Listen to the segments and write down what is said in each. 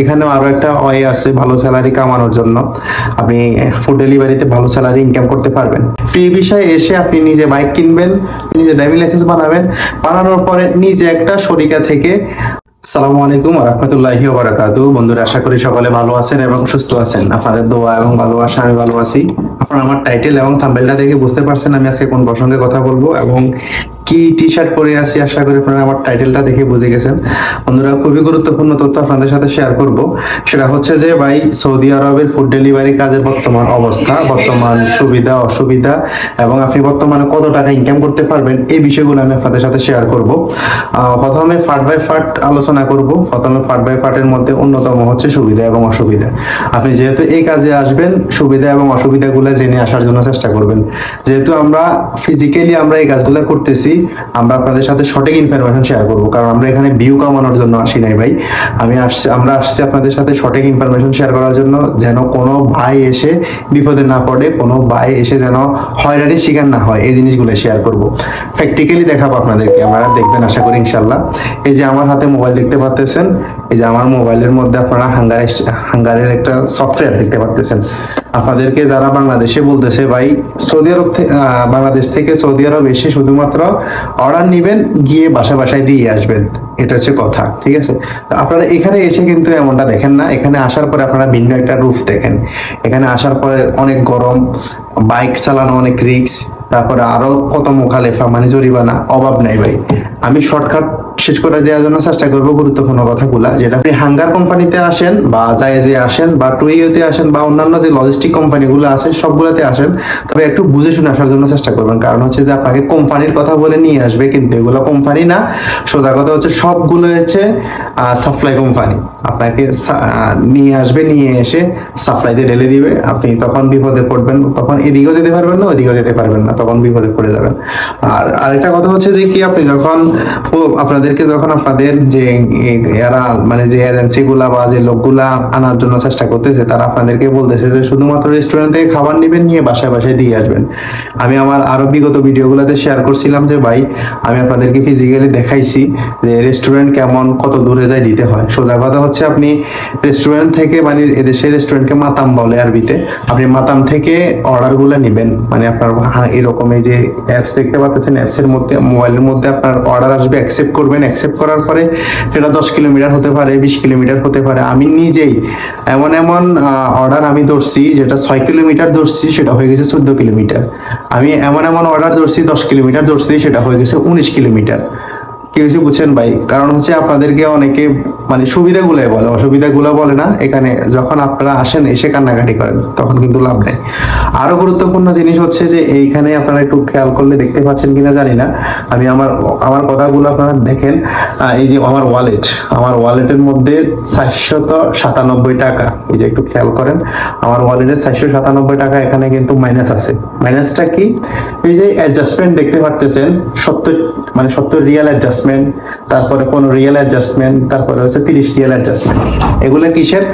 এখানেও আরো একটা ওয়ে আছে ভালো স্যালারি কামানোর জন্য। আপনি ফুড ডেলিভারিতে ভালো স্যালারি ইনকাম করতে পারবেন। এই বিষয়ে এসে আপনি নিজে বাইক কিনবেন, নিজে ড্রাইভিং লাইসেন্স বানাবেন, বানানোর পরে নিজে একটা শরিকা থেকে। আসসালামু আলাইকুম ওয়া রাহমাতুল্লাহি ওয়া বারাকাতুহু। বন্ধুরা, আশা করি সকলে ভালো আছেন এবং সুস্থ আছেন। আপনাদের দোয়া এবং ভালোবাসা আমি ভালো আছি। আপনারা আমার টাইটেল এবং থাম্বনেলটা দেখে বুঝতে পারছেন আমি আজকে কোন প্রসঙ্গে কথা বলবো এবং কি টি শার্ট পরে আছি। আশা করি আপনারা আমার টাইটেলটা দেখে বুঝে গেছেন। বন্ধুরা, খুবই গুরুত্বপূর্ণ তথ্য আপনাদের সাথে শেয়ার করব। সেটা হচ্ছে যে ভাই, সৌদি আরবের ফুড ডেলিভারি কাজের বর্তমান অবস্থা, বর্তমান সুবিধা অসুবিধা এবং আপনি বর্তমানে কত টাকা ইনকাম করতে পারবেন, এই বিষয়গুলো আমি আপনাদের সাথে শেয়ার করব। প্রথমে পার্ট বাই পার্ট আলোচনা করব। প্রথমে পার্ট বাই পার্টের মধ্যে অন্যতম হচ্ছে সুবিধা এবং অসুবিধা। আপনি যেহেতু এই কাজে আসবেন, সুবিধা এবং অসুবিধাগুলো জেনে আসার জন্য চেষ্টা করবেন। যেহেতু আমরা ফিজিক্যালি আমরা এই কাজগুলো করতেছি, আমরা আপনাদের সাথে সঠিক ইনফরমেশন শেয়ার করব। কারণ আমরা এখানে ভিউ কামানোর জন্য আসি নাই ভাই। আমরা আসছি আপনাদের সাথে সঠিক ইনফরমেশন শেয়ার করার জন্য, যেন কোনো ভাই এসে বিপদে না পড়ে, কোনো ভাই এসে যেন হয়রানির শিকার না হয়, এই জিনিসগুলো শেয়ার করব। প্র্যাকটিক্যালি দেখাবো আপনাদেরকে, আপনারা দেখবেন আশা করি ইনশাল্লাহ। এই যে আমার হাতে মোবাইল দেখতে পাচ্ছেন, এই যে আমার মোবাইলের মধ্যে আপনারা হাঙ্গারের একটা সফটওয়্যার দেখতে পাচ্ছেন। আপনাদেরকে যারা বাংলাদেশে বলতেছে ভাই সৌদি আরব বাংলাদেশ থেকে সৌদি আরব এসে শুধুমাত্র অর্ডার নিবেন, গিয়ে বাসায় দিয়ে আসবেন, এটা হচ্ছে কথা, ঠিক আছে? আপনারা এখানে এসে কিন্তু এমনটা দেখেন না। এখানে আসার পরে আপনারা ভিন্ন একটা রূপ দেখেন। এখানে আসার পরে অনেক গরম, বাইক চালানো অনেক রিস্ক, তারপরে আরো কত মুখালেফা, মানে জরিমানা, অভাব নাই ভাই। আমি শর্টকাট শেষ করে দেওয়ার জন্য চেষ্টা করবো গুরুত্বপূর্ণ কথাগুলা। যেটা আপনি হাঙ্গার কোম্পানিতে আসেন বা জায়েজে আসেন বা টুইওতে আসেন বা অন্যান্য যে লজিস্টিক কোম্পানিগুলো আছে সবগুলোতে আসেন, তবে একটু বুঝে শুনে আসার জন্য চেষ্টা করবেন। কারণ হচ্ছে যে আপনাকে কোম্পানির কথা বলে নিয়ে আসবে, কিন্তু এগুলো কোম্পানি না। সোজা কথা হচ্ছে সবগুলো হচ্ছে সাপ্লাই কোম্পানি। আপনাকে নিয়ে আসবে, নিয়ে এসে সাপ্লাইতে ঢেলে দিবে। আপনি তখন বিপদে পড়বেন, তখন এদিকেও যেতে পারবেন না, ওদিকেও যেতে পারবেন না, তখন বিপদে পড়ে যাবেন। আর আরেকটা কথা হচ্ছে যে কি, আপনি যখন আপনাদের যে এরা মানে যে এজেন্সি গুলা বা যে লোকগুলা আনার জন্য চেষ্টা করতেছে, তারা আপনাদেরকে বলতেছে যে শুধুমাত্র রেস্টুরেন্ট থেকে খাবার নেবেন, নিয়ে বাসায় দিয়ে আসবেন। আমি আমার আরো বিগত ভিডিওগুলোতে শেয়ার করছিলাম যে ভাই, আমি আপনাদেরকে ফিজিক্যালি দেখাইছি যে রেস্টুরেন্ট কেমন, কত দূরে যায় দিতে হয়। সোজা কথা হচ্ছে আপনি রেস্টুরেন্ট থেকে, মানে এদেশের রেস্টুরেন্টকে মাতাম বলে আরবিতে, আপনি মাতাম থেকে অর্ডার গুলা নিবেন। মানে আপনার এরকম এই যে অ্যাপস দেখতে পাচ্ছেন, অ্যাপস এর মধ্যে মোবাইলের মধ্যে আপনার অর্ডার আসবে, অ্যাকসেপ্ট করবেন। অ্যাকসেপ্ট করার পরে সেটা 10 কিলোমিটার হতে পারে, 20 কিলোমিটার হতে পারে। আমি নিজেই এমন অর্ডার আমি ধরছি, যেটা 6 কিলোমিটার ধরছি, সেটা হয়ে গেছে 14 কিলোমিটার। আমি এমন অর্ডার ধরছি, 10 কিলোমিটার ধরছি, সেটা হয়ে গেছে 19 কিলোমিটার। কি হয়েছে বুঝছেন ভাই? কারণ হচ্ছে আপনাদেরকে অনেকে মানে সুবিধাগুলাই বলে, অসুবিধাগুলো বলে না। এখানে যখন আপনারা আসেন, এসে কান্নাকাটি করেন, তখন কিন্তু লাভ নেই। আরো গুরুত্বপূর্ণ জিনিস হচ্ছে যে এইখানে আপনারা একটু খেয়াল করলে দেখতে পাচ্ছেন কিনা জানি না, আমি আমার কথাগুলো আপনারা দেখেন। এই যে আমার ওয়ালেটের মধ্যে 497 টাকা, এই যে একটু খেয়াল করেন, আমার ওয়ালেটে 497 টাকা এখানে কিন্তু মাইনাস আছে। মাইনাসটা কি? এই যে অ্যাডজাস্টমেন্ট দেখতে পারতেছেন, 70 রিয়াল অ্যাডজাস্টমেন্ট, তারপরে 15 রিয়াল অ্যাডজাস্টমেন্ট, তারপরে হচ্ছে 30 রিয়াল অ্যাডজাস্টমেন্ট। এগুলো কিসের?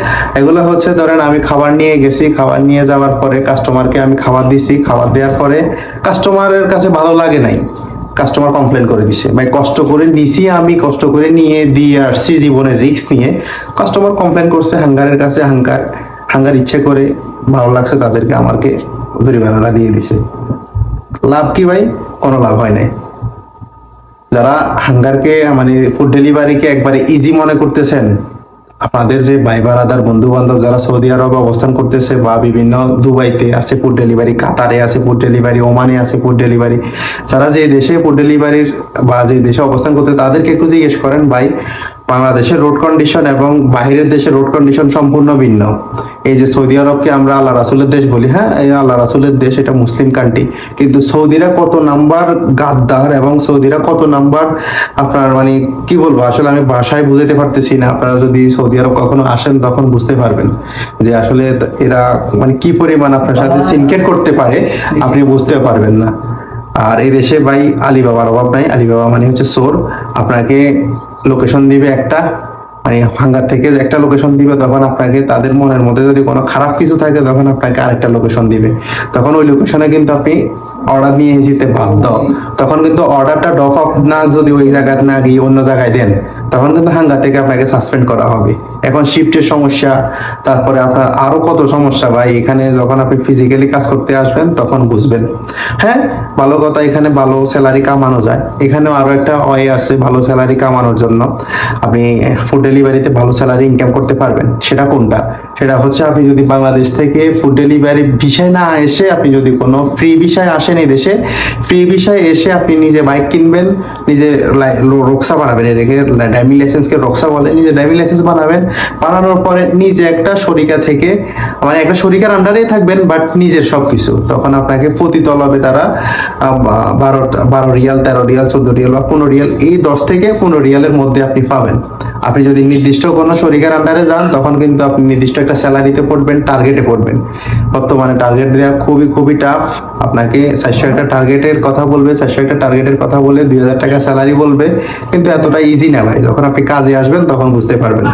এগুলো হচ্ছে ধরেন আমি খাবার নিয়ে গেছি, খাবার নিয়ে যাওয়ার পরে কাস্টমারকে আমি খাবার দিছি, খাবার দেওয়ার পরে কাস্টমারের কাছে ভালো লাগে নাই, কাস্টমার কমপ্লেন করে দিছে, ভাই কষ্ট করে নিছি, আমি কষ্ট করে নিয়ে দিয়ে আসছি, জীবনের রিস্ক নিয়ে, কাস্টমার কমপ্লেন করছে হাঙ্গারের কাছে। হাঙ্গার ইচ্ছে করে ভালো লাগছে তাদেরকে, আমাকে জরিমানাটা দিয়ে দিছে। লাভ কি ভাই? কোনো লাভ হয় নাই। যারা হাঙ্গারকে মানে ফুড ডেলিভারিকে একবারে ইজি মনে করতেছেন, আপনাদের যে ভাই বারাদার বন্ধু বান্ধব যারা সৌদি আরবে অবস্থান করতেছে বা বিভিন্ন দুবাইতে আছে ফুড ডেলিভারি, কাতারে আছে ফুড ডেলিভারি, ওমানে আছে ফুড ডেলিভারি, যারা যে দেশে ফুড ডেলিভারির বা যে দেশে অবস্থান করতে, তাদেরকে একটু জিজ্ঞেস করেন ভাই, বাংলাদেশের রোড কন্ডিশন এবং বাহিরের দেশের রোড কন্ডিশন সম্পূর্ণ ভিন্ন। এই যে সৌদি আরবকে আমরা আল্লাহ রাসুলের দেশ বলি, হ্যাঁ আল্লাহ রাসুলের দেশ, এটা মুসলিম কান্ট্রি, কিন্তু সৌদিরা কত নাম্বার গাদ্দার এবং সৌদিরা কত নাম্বার আপনার মানে কি বলবো, আসলে আমি ভাষায় বুঝাতে পারতেছি না। আপনারা যদি সৌদি আরব কখনো আসেন, তখন বুঝতে পারবেন যে আসলে এরা মানে কি পরিমাণ আপনার সাথে সিনকেট করতে পারে, আপনি বুঝতে পারবেন না। আর এই দেশে ভাই আলিবাবার অভাব নাই। আলিবাবা মানে হচ্ছে চোর। আপনাকে লোকেশন দিবে একটা, মানে হাঙ্গার থেকে একটা লোকেশন দিবে, তখন আপনাকে তাদের মনের মধ্যে যদি কোনো খারাপ কিছু থাকে, তখন আপনাকে আরেকটা লোকেশন দিবে। তখন ওই লোকেশনে কিন্তু আপনি অর্ডার নিয়ে যেতে বাধ্য। তখন কিন্তু অর্ডারটা ড্রপ আপ না যদি ওই জায়গায় না গিয়ে অন্য জায়গায় দেন, তখন কিন্তু হাঙ্গার থেকে আপনাকে সাসপেন্ড করা হবে। এখন শিফটের সমস্যা, তারপরে আপনার আরো কত সমস্যা ভাই। এখানে যখন আপনি ফিজিক্যালি কাজ করতে আসবেন তখন বুঝবেন। হ্যাঁ, ভালো কথা, এখানে ভালো স্যালারি কামানো যায়। এখানেও আরো একটা ওয়ে আছে ভালো স্যালারি কামানোর জন্য। আপনি ফুড ডেলিভারিতে ভালো স্যালারি ইনকাম করতে পারবেন। সেটা কোনটা? সেটা হচ্ছে আপনি যদি বাংলাদেশ থেকে ফুড ডেলিভারি ভিসায় না এসে আপনি যদি কোনো ফ্রি ভিসায় আসেন এই দেশে, ফ্রি ভিসায় এসে আপনি নিজে বাইক কিনবেন, নিজে রক্সা বানাবেন, এটাকে ড্রাইভিং লাইসেন্সকে রক্সা বলে, নিজে ড্রাইভিং লাইসেন্স বানাবেন। বানানোর পরে নিজে একটা শরিকা থেকে, মানে একটা শরিকার আন্ডারেই থাকবেন বাট নিজের সবকিছু। তখন আপনাকে প্রতি তলবে তারা 12 রিয়াল, 13 রিয়াল, 14 রিয়াল বা 15 রিয়াল, এই 10 থেকে 15 রিয়ালের মধ্যে আপনি পাবেন। আপনি যদি নির্দিষ্ট কোনো শরিকার আন্ডারে যান তখন কিন্তু আপনি নির্দিষ্ট একটা স্যালারিতে পড়বেন, টার্গেটে পড়বেন। বর্তমানে টার্গেট দেওয়া খুবই টাফ। আপনাকে 400 একটা টার্গেটের কথা বলবে, 400 একটা টার্গেটের কথা বলে 2000 টাকা স্যালারি বলবে, কিন্তু এতটা ইজি না ভাই। যখন আপনি কাজে আসবেন তখন বুঝতে পারবেন।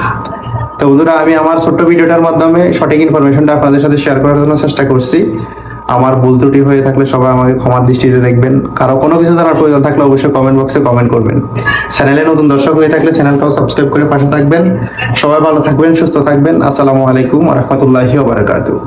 তো বন্ধুরা, আমি আমার ছোট্ট ভিডিওটার মাধ্যমে সঠিক ইনফরমেশনটা আপনাদের সাথে শেয়ার করার জন্য চেষ্টা করছি। আমার ভুল ত্রুটি হয়ে থাকলে সবাই আমাকে ক্ষমার দৃষ্টিতে দেখবেন। কারো কোনো কিছু জানার প্রয়োজন থাকলে অবশ্যই কমেন্ট বক্সে কমেন্ট করবেন। চ্যানেলে নতুন দর্শক হয়ে থাকলে চ্যানেলটাও সাবস্ক্রাইব করে পাশে থাকবেন। সবাই ভালো থাকবেন, সুস্থ থাকবেন। আসসালামু আলাইকুম ওয়া রাহমাতুল্লাহি ওয়া বারাকাতুহু।